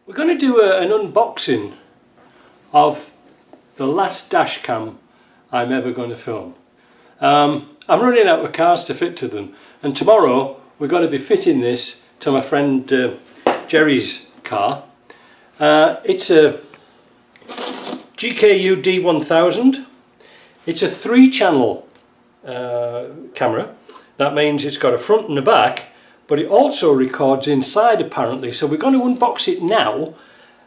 We're going to do an unboxing of the last dash cam I'm ever going to film. I'm running out of cars to fit to them, and tomorrow we're going to be fitting this to my friend Jerry's car. It's a GKU D1000. It's a 3-channel camera. That means it's got a front and a back, but it also records inside apparently. So we're going to unbox it now,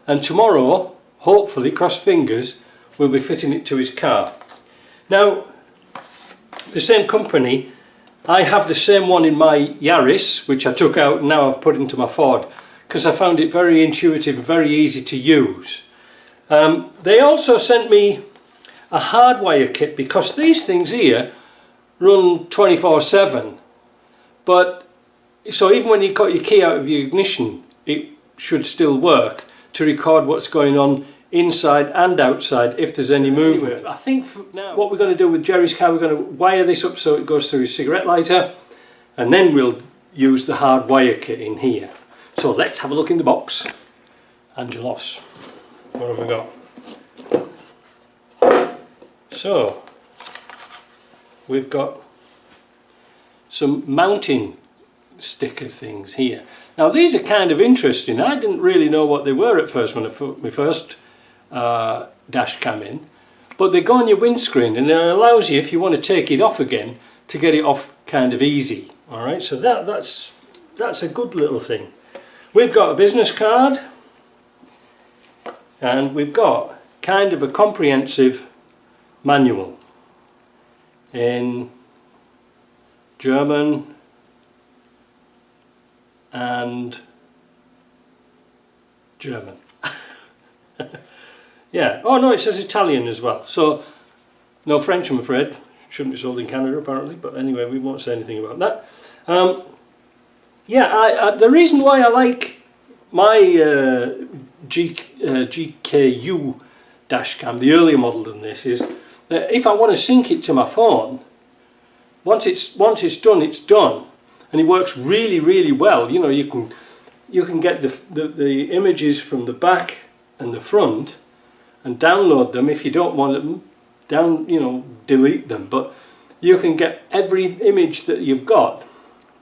and tomorrow, hopefully, cross fingers, we'll be fitting it to his car. Now, the same company, I have the same one in my Yaris, which I took out and now I've put into my Ford, because I found it very intuitive and very easy to use. They also sent me a hardwire kit, because these things here run 24/7, but so even when you got your key out of your ignition, it should still work to record what's going on inside and outside if there's any movement. I think for now what we're going to do with Jerry's car, we're going to wire this up so it goes through his cigarette lighter, and then we'll use the hard wire kit in here. So let's have a look in the box. Angelos, what have we got? So we've got some mounting sticker things here. Now these are kind of interesting. I didn't really know what they were at first when I put my first dash cam in, but they go on your windscreen and it allows you, if you want to take it off again, to get it off kind of easy. Alright, so that's a good little thing. We've got a business card, and we've got kind of a comprehensive manual in German and German. Yeah, oh no, it says Italian as well, so no French, I'm afraid. Shouldn't be sold in Canada apparently, but anyway, we won't say anything about that. Yeah, the reason why I like my GKU dash cam, the earlier model than this, is that if I want to sync it to my phone, once it's done, it's done, and it works really, really well. You know, you can get the images from the back and the front and download them. If you don't want them delete them, but you can get every image that you've got,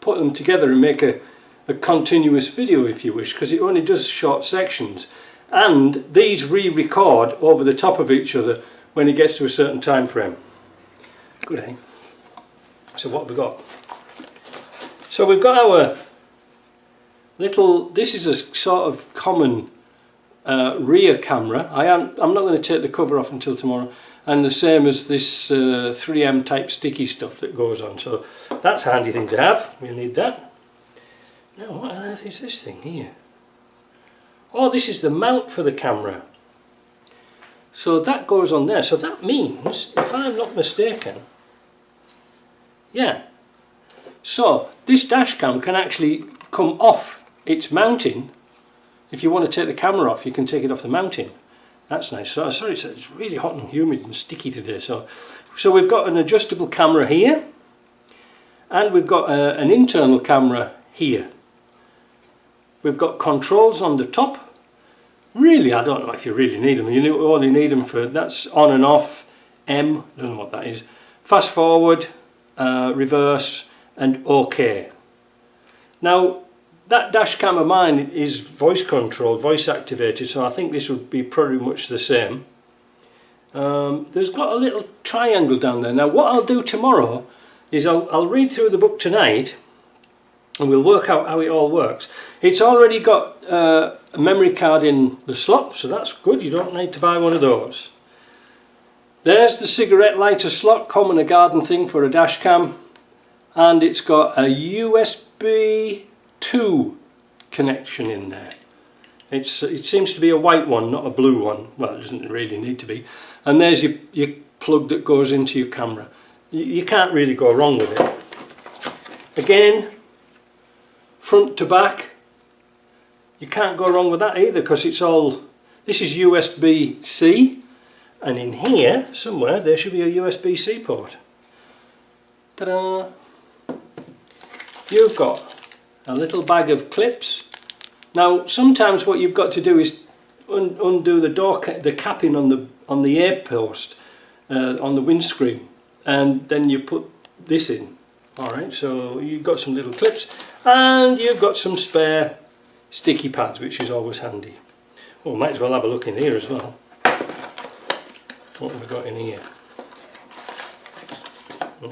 put them together and make a continuous video if you wish, because it only does short sections, and these re-record over the top of each other when it gets to a certain time frame. Good, eh? So what have we got? So we've got our little, this is a sort of common rear camera. I'm not going to take the cover off until tomorrow, and the same as this 3M type sticky stuff that goes on, so that's a handy thing to have. We'll need that. Now what on earth is this thing here? Oh, this is the mount for the camera. So that goes on there, so that means, if I'm not mistaken, yeah, so this dash cam can actually come off its mounting. If you want to take the camera off, you can take it off the mounting. That's nice. So sorry, it's really hot and humid and sticky today. So we've got an adjustable camera here, and we've got an internal camera here. We've got controls on the top. Really, I don't know if you really need them. You only need them for, that's on and off, M, I don't know what that is, fast forward, reverse, and OK. Now, that dash cam of mine is voice controlled, voice activated, so I think this would be pretty much the same. There's got a little triangle down there. Now what I'll do tomorrow is I'll read through the book tonight, and we'll work out how it all works. It's already got a memory card in the slot, so that's good. You don't need to buy one of those. There's the cigarette lighter slot, common a garden thing for a dash cam, and it's got a USB 2 connection in there. It seems to be a white one, not a blue one. Well, it doesn't really need to be. And there's your plug that goes into your camera. You can't really go wrong with it. Again, front to back, you can't go wrong with that either, because it's all, this is USB-C, and in here somewhere there should be a USB-C port. Ta-da! You've got a little bag of clips Now sometimes what you've got to do is undo the capping on the air post on the windscreen, and then you put this in. Alright, so you've got some little clips and you've got some spare sticky pads, which is always handy. Oh, might as well have a look in here as well. What have we got in here?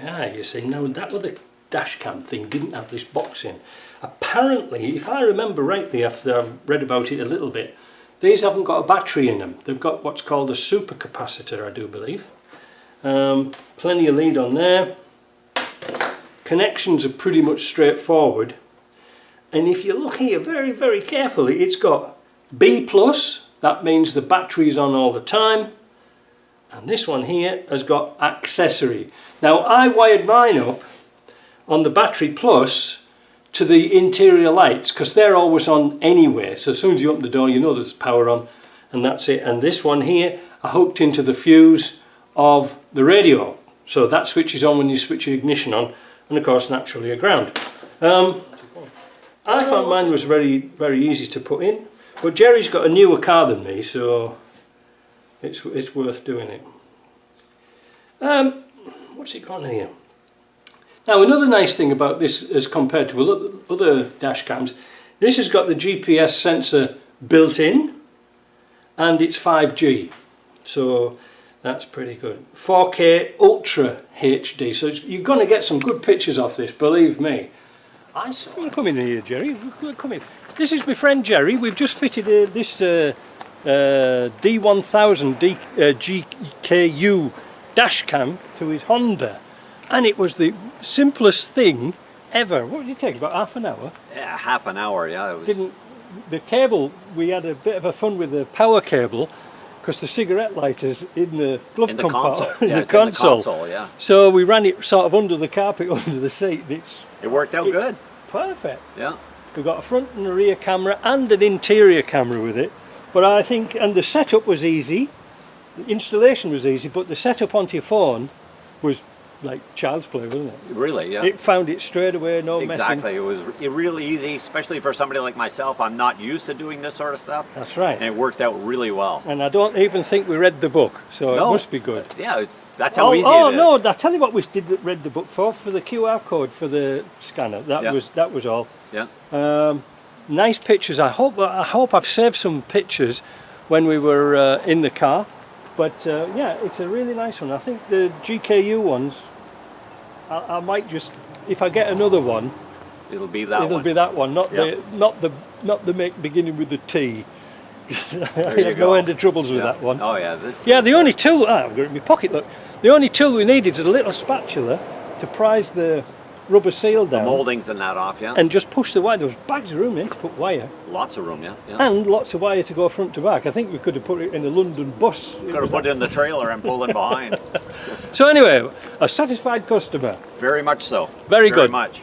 Ah, you see, now that other dash cam thing didn't have this box in. Apparently, if I remember rightly after I've read about it a little bit, these haven't got a battery in them. They've got what's called a supercapacitor, I do believe. Plenty of lead on there. Connections are pretty much straightforward. And if you look here very, very carefully, it's got B+, that means the battery's on all the time. And this one here has got accessory. Now I wired mine up on the battery plus to the interior lights, because they're always on anyway, so as soon as you open the door you know there's power on, and that's it. And this one here I hooked into the fuse of the radio, so that switches on when you switch your ignition on, and of course naturally a ground. I found mine was very, very easy to put in, but Jerry's got a newer car than me, so it's worth doing it. What's it got in here? Now another nice thing about this as compared to other dash cams, this has got the GPS sensor built in and it's 5G, so that's pretty good. 4K Ultra HD, so you're going to get some good pictures off this, believe me. Come in here, Jerry, come in. This is my friend Jerry. We've just fitted this D1000 GKU dash cam to his Honda, and it was the simplest thing ever. What did it take? About half an hour? Yeah, half an hour. Yeah, it was. The cable, we had a bit of a fun with the power cable, because the cigarette lighter's in the glove compartment, in the console. Yeah. So we ran it sort of under the carpet, under the seat. It worked out good. Perfect. Yeah. We've got a front and a rear camera and an interior camera with it. But I think, and the setup was easy, the installation was easy, but the setup onto your phone was like child's play, wasn't it? Really, yeah. It found it straight away, no messing. Exactly, it was really easy, especially for somebody like myself. I'm not used to doing this sort of stuff. That's right. And it worked out really well. And I don't even think we read the book, so it must be good. Yeah, that's how easy it is. Oh no, I tell you what we read the book for the QR code for the scanner. That was all. Yeah. Nice pictures. I hope I've saved some pictures when we were in the car. But yeah, it's a really nice one. I think the GKU ones, I might just, if I get another one, it'll be that one. It'll be that one, not the beginning with the T. I have no end of troubles with that one. Oh yeah, the only tool I've got in my pocket. Look, the only tool we needed is a little spatula to prise the rubber seal down. The mouldings and that off, yeah. And just push the wire. There was bags of room in to put wire. Lots of room, yeah. And lots of wire to go front to back. I think we could have put it in a London bus. Could have put it in the trailer and pulled it behind. So anyway, a satisfied customer. Very much so. Very good. Very much.